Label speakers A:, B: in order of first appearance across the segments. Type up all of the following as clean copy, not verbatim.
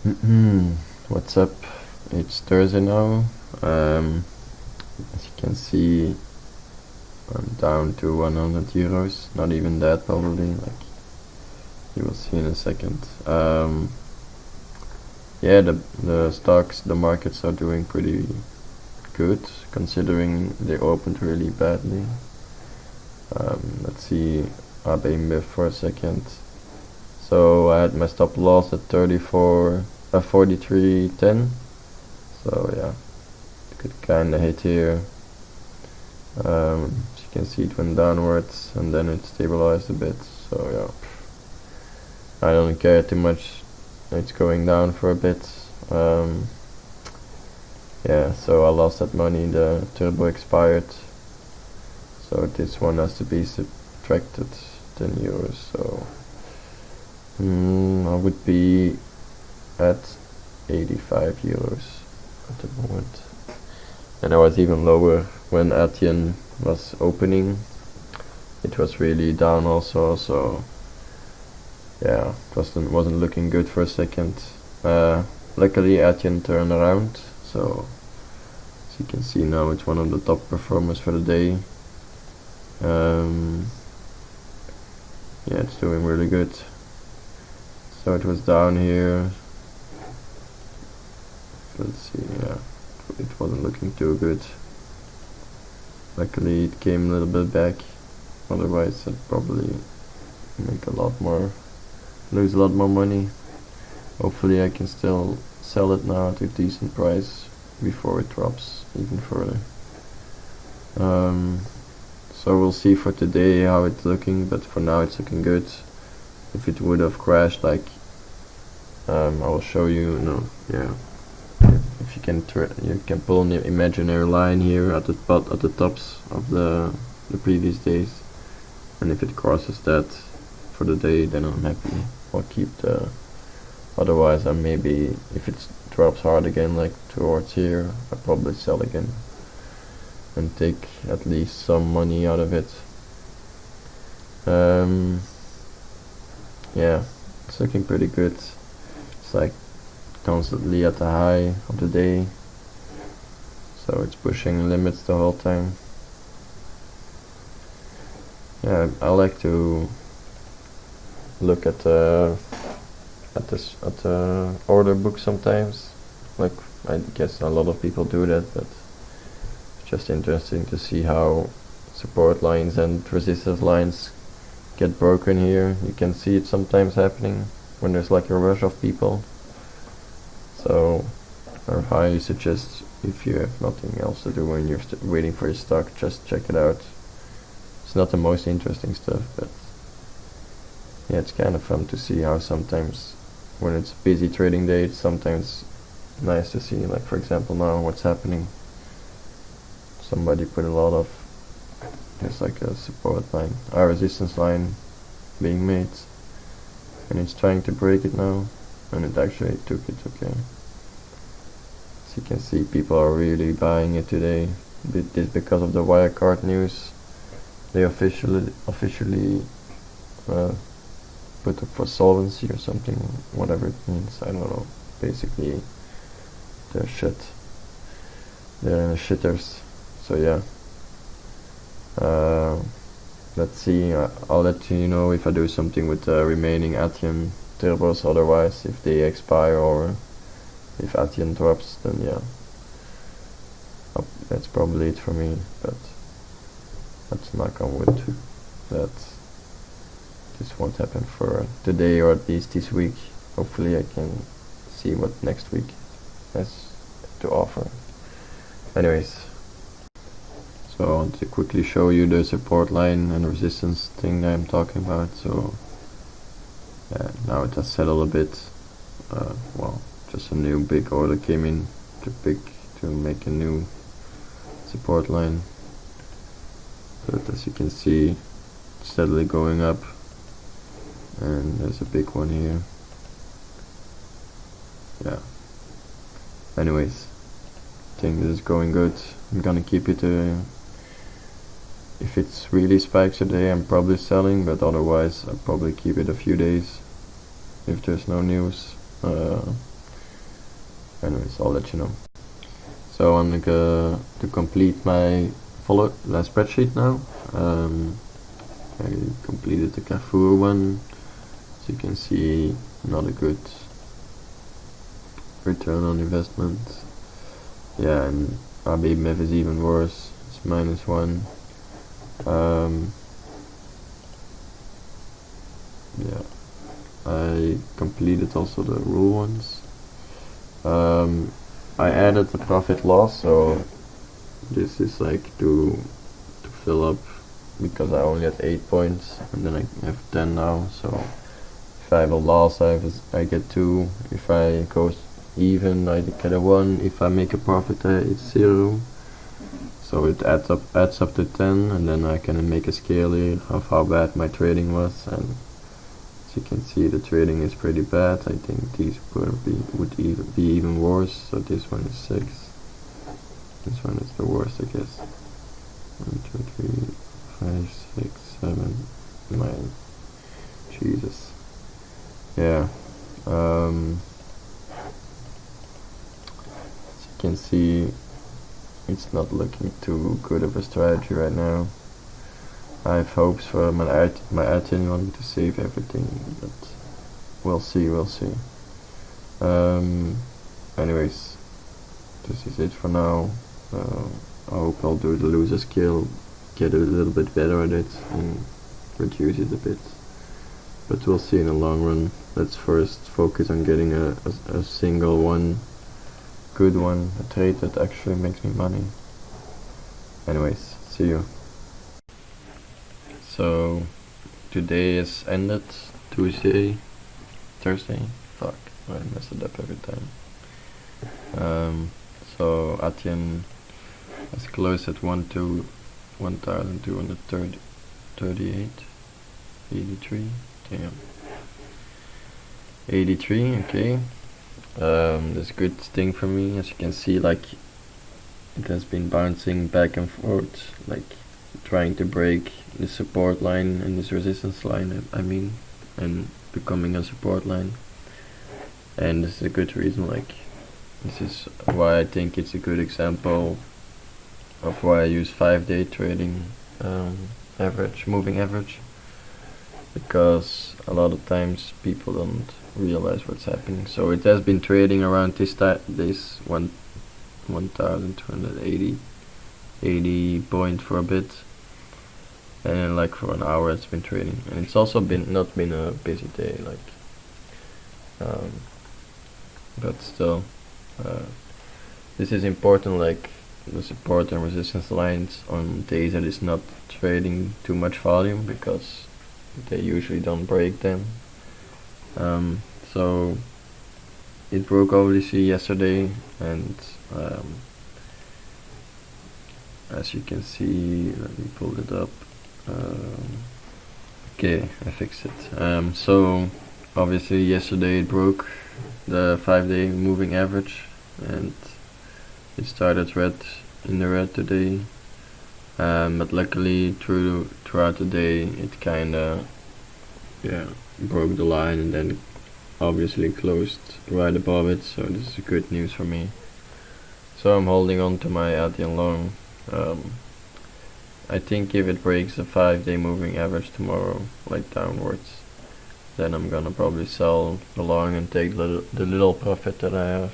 A: What's up? It's Thursday now. As you can see, I'm down to 100 euros. Not even that, probably. Like you will see in a second. Yeah, the stocks, the markets are doing pretty good considering they opened really badly. Let's see ABMF for a second. So I had my stop loss at 43.10. So yeah, could kinda hit here. As you can see, it went downwards and then it stabilized a bit. So yeah, I don't care too much. It's going down for a bit. Yeah, so I lost that money. The turbo expired. So this one has to be subtracted 10 euros. So I would be at 85 euros at the moment. And I was even lower when Atian was opening. It was really down also, so yeah, it wasn't looking good for a second. Luckily Atian turned around, so as you can see now it's one of the top performers for the day. Yeah, it's doing really good. So it was down here. Let's see, yeah, it wasn't looking too good. Luckily it came a little bit back, otherwise I'd probably lose a lot more money. Hopefully I can still sell it now at a decent price before it drops even further. So we'll see for today how it's looking, but for now it's looking good. If it would have crashed, like I will show you. No, yeah. If you can pull an imaginary line here at the tops of the previous days, and if it crosses that for the day, then I'm happy. I'll keep the. Otherwise, I maybe if it drops hard again, like towards here, I'll probably sell again and take at least some money out of it. Yeah, it's looking pretty good. It's like constantly at the high of the day, so it's pushing limits the whole time. Yeah, I like to look at the order book sometimes. Like I guess a lot of people do that, but it's just interesting to see how support lines and resistance lines get broken here. You can see it sometimes happening when there's like a rush of people. So I highly suggest, if you have nothing else to do when you're waiting for your stock, just check it out. It's not the most interesting stuff, but yeah, it's kind of fun to see how sometimes when it's a busy trading day, it's sometimes nice to see, like for example now what's happening. Somebody put a lot of, there's like a support line, a resistance line being made, and it's trying to break it now, and it actually took it. Okay, as you can see, people are really buying it today. This because of the Wirecard news. They officially put up for solvency or something, whatever it means, I don't know. Basically they're shit, they're in the shitters. So yeah, let's see, I'll let you know if I do something with the remaining Atian turbos. Otherwise, if they expire or if Atian drops, then yeah, that's probably it for me. But let's knock on wood that this won't happen for today, or at least this week. Hopefully I can see what next week has to offer. Anyways, so I want to quickly show you the support line and resistance thing that I'm talking about. So yeah, now it has settled a bit. Well, just a new big order came in to make a new support line. But as you can see, it's steadily going up, and there's a big one here. Yeah. Anyways, I think this is going good. I'm gonna keep it. If it's really spikes today, I'm probably selling, but otherwise I'll probably keep it a few days if there's no news. anyways, I'll let you know. So I'm gonna to complete my spreadsheet now. I completed the Carrefour one. As you can see, not a good return on investment. Yeah, and ABMF is even worse. It's -1. Yeah, I completed also the rule ones. I added the profit loss, so this is like to fill up, because I only had 8 points and then I have 10 now. So if I have a loss, I get 2. If I go even, I get a 1. If I make a profit, it's 0. So it adds up to 10, and then I can make a scale here of how bad my trading was. And as you can see, the trading is pretty bad. I think these would be even worse. So this one is 6. This one is the worst, I guess. 1, 2, 3, 5, 6, 7, 9. Jesus. Yeah. As you can see, it's not looking too good of a strategy right now. I have hopes for my Artin wanting to save everything, but we'll see. Anyways, this is it for now. I hope I'll do the loser skill, get a little bit better at it, and reduce it a bit. But we'll see in the long run. Let's first focus on getting a single one, good one, a trade that actually makes me money. Anyways, see you. So today is ended. Thursday. Fuck, I mess it up every time. So Atian has closed at 1,238, 83. Damn. 83. Okay. That's a good thing for me. As you can see, like, it has been bouncing back and forth, like trying to break the support line and this resistance line, I mean, and becoming a support line. And this is a good reason, like, this is why I think it's a good example of why I use 5-day trading, moving average, because a lot of times people don't realize what's happening. So it has been trading around this 1,280 point for a bit, and then like for an hour it's been trading. And it's also not been a busy day, like, but still, this is important, like the support and resistance lines on days that it's not trading too much volume, because they usually don't break them. So it broke obviously yesterday, and as you can see, let me pull it up. Okay, I fixed it. So obviously yesterday it broke the 5-day moving average, and it started in the red today. But luckily throughout the day it kinda broke the line, and then obviously closed right above it. So this is good news for me. So I'm holding on to my Atian long. I think if it breaks the 5-day moving average tomorrow, like downwards, then I'm gonna probably sell the long and take the little profit that I have.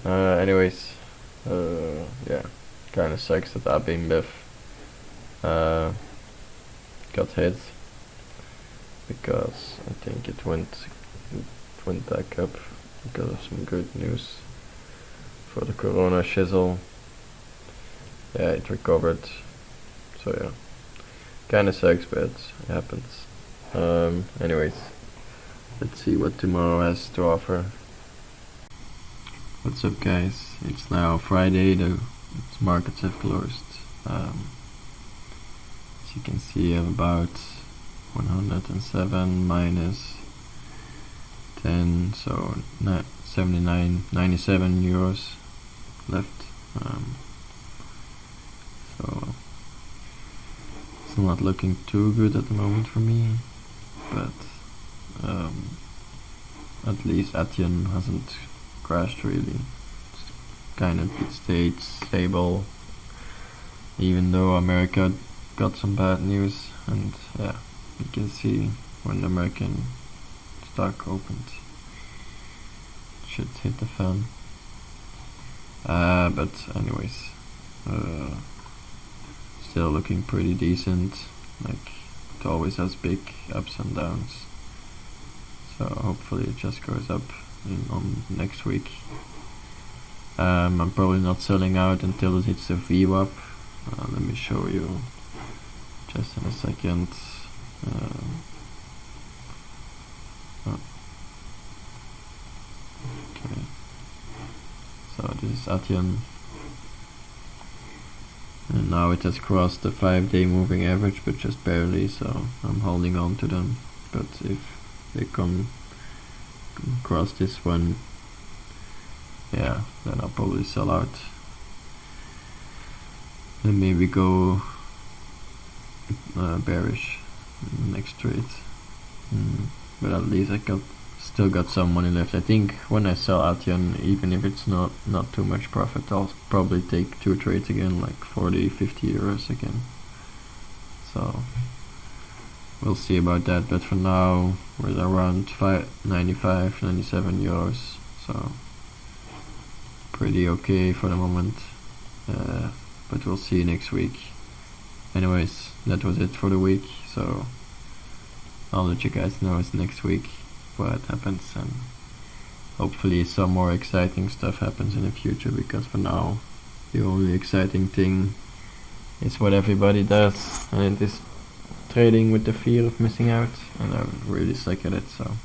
A: Anyways, yeah, kinda sucks that ABMF got hit, because I think it went back up because of some good news for the Corona shizzle. Yeah, it recovered. So yeah, kinda sucks, but it happens. Anyways, let's see what tomorrow has to offer. What's up, guys? It's now Friday. The markets have closed. As you can see, I have about 107 minus 10, so 97 euros left. So it's not looking too good at the moment for me, but at least Atian hasn't crashed really. It's kind of stayed stable, even though America got some bad news, and yeah, you can see when the American stock opened, shit hit the fan. But anyways, still looking pretty decent. Like, it always has big ups and downs, so hopefully it just goes up on next week. I'm probably not selling out until it hits the VWAP. Let me show you just in a second. Okay, so this is Atian, and now it has crossed the 5-day moving average, but just barely, so I'm holding on to them. But if they come across this one, yeah, then I'll probably sell out and maybe go bearish in the next trade. But at least I still got some money left. I think when I sell Atian, even if it's not too much profit, I'll probably take 2 trades again, like 40-50 euros again. So we'll see about that, but for now we're around 95-97 euros, so pretty okay for the moment, but we'll see next week. Anyways, that was it for the week, so I'll let you guys know next week what happens, and hopefully some more exciting stuff happens in the future, because for now the only exciting thing is what everybody does, and it is trading with the fear of missing out, and I'm really sick at it. So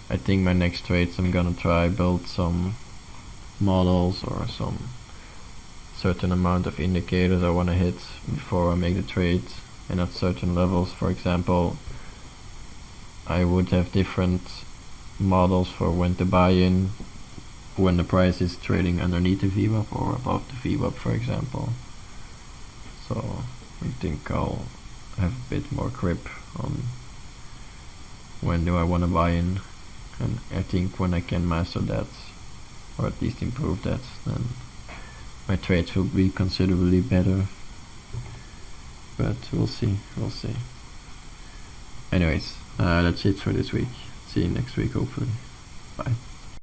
A: I think my next trades I'm gonna try build some models or some certain amount of indicators I want to hit before I make the trade, and at certain levels, for example, I would have different models for when to buy in when the price is trading underneath the VWAP or above the VWAP, for example. So I think I'll have a bit more grip on when do I want to buy in, and I think when I can master that, or at least improve that, then my trades will be considerably better. But we'll see. Anyways, that's it for this week. See you next week, hopefully. Bye.